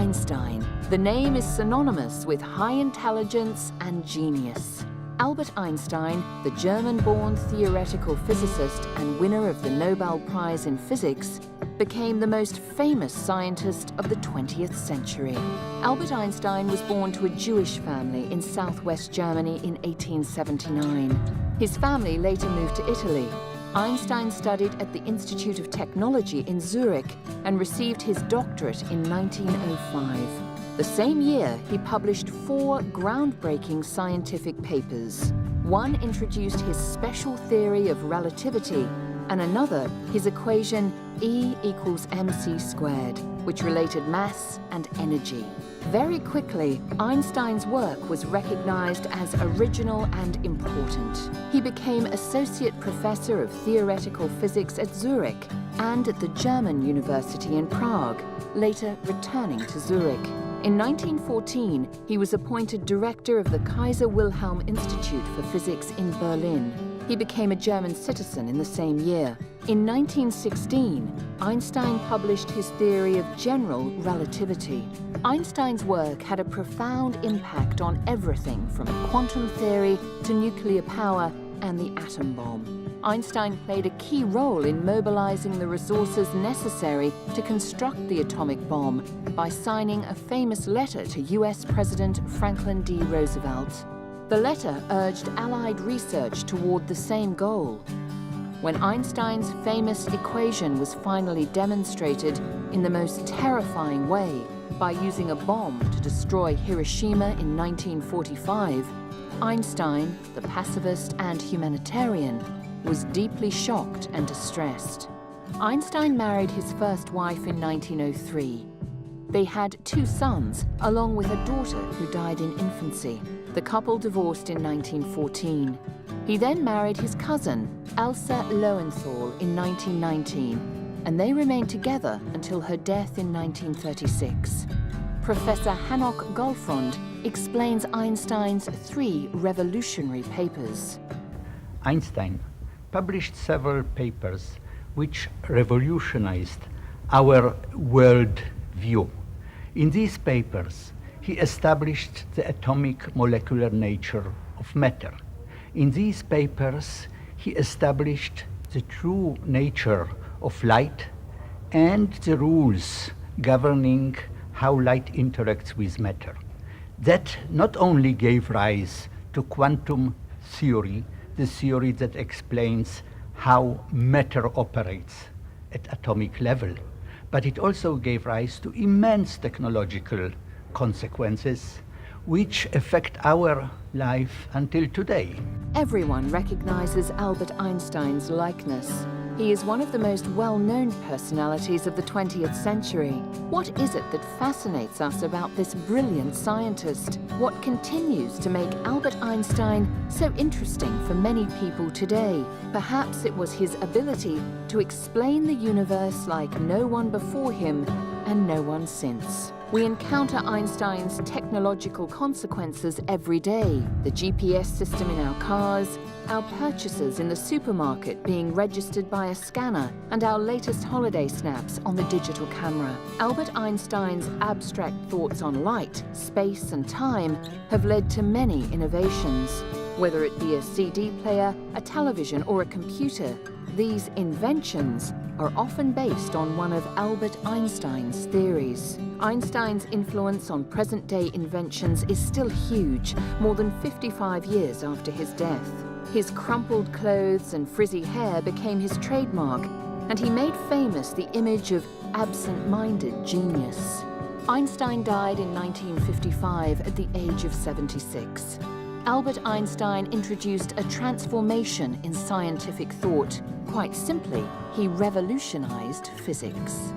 Einstein. The name is synonymous with high intelligence and genius. Albert Einstein, the German-born theoretical physicist and winner of the Nobel Prize in Physics, became the most famous scientist of the 20th century. Albert Einstein was born to a Jewish family in southwest Germany in 1879. His family later moved to Italy. Einstein studied at the Institute of Technology in Zurich and received his doctorate in 1905. The same year, he published 4 groundbreaking scientific papers. One introduced his special theory of relativity, and another his equation E equals mc squared, which related mass and energy. Very quickly, Einstein's work was recognized as original and important. He became Associate Professor of Theoretical Physics at Zurich and at the German University in Prague, later returning to Zurich. In 1914, he was appointed director of the Kaiser Wilhelm Institute for Physics in Berlin. He became a German citizen in the same year. In 1916, Einstein published his theory of general relativity. Einstein's work had a profound impact on everything from quantum theory to nuclear power and the atom bomb. Einstein played a key role in mobilizing the resources necessary to construct the atomic bomb by signing a famous letter to US President Franklin D. Roosevelt. The letter urged Allied research toward the same goal. When Einstein's famous equation was finally demonstrated in the most terrifying way by using a bomb to destroy Hiroshima in 1945, Einstein, the pacifist and humanitarian, was deeply shocked and distressed. Einstein married his first wife in 1903. They had 2 sons, along with a daughter who died in infancy. The couple divorced in 1914. He then married his cousin, Elsa Lowenthal, in 1919, and they remained together until her death in 1936. Professor Hanoch Golfrond explains Einstein's 3 revolutionary papers. Einstein published several papers which revolutionized our world view. In these papers, he established the atomic molecular nature of matter. In these papers, he established the true nature of light and the rules governing how light interacts with matter. That not only gave rise to quantum theory, the theory that explains how matter operates at atomic level, but it also gave rise to immense technological consequences which affect our life until today. Everyone recognizes Albert Einstein's likeness. He is one of the most well-known personalities of the 20th century. What is it that fascinates us about this brilliant scientist? What continues to make Albert Einstein so interesting for many people today? Perhaps it was his ability to explain the universe like no one before him and no one since. We encounter Einstein's technological consequences every day. The GPS system in our cars, our purchases in the supermarket being registered by a scanner, and our latest holiday snaps on the digital camera. Albert Einstein's abstract thoughts on light, space, and time have led to many innovations. Whether it be a CD player, a television, or a computer, these inventions are often based on one of Albert Einstein's theories. Einstein's influence on present-day inventions is still huge, more than 55 years after his death. His crumpled clothes and frizzy hair became his trademark, and he made famous the image of absent-minded genius. Einstein died in 1955 at the age of 76. Albert Einstein introduced a transformation in scientific thought. Quite simply, he revolutionized physics.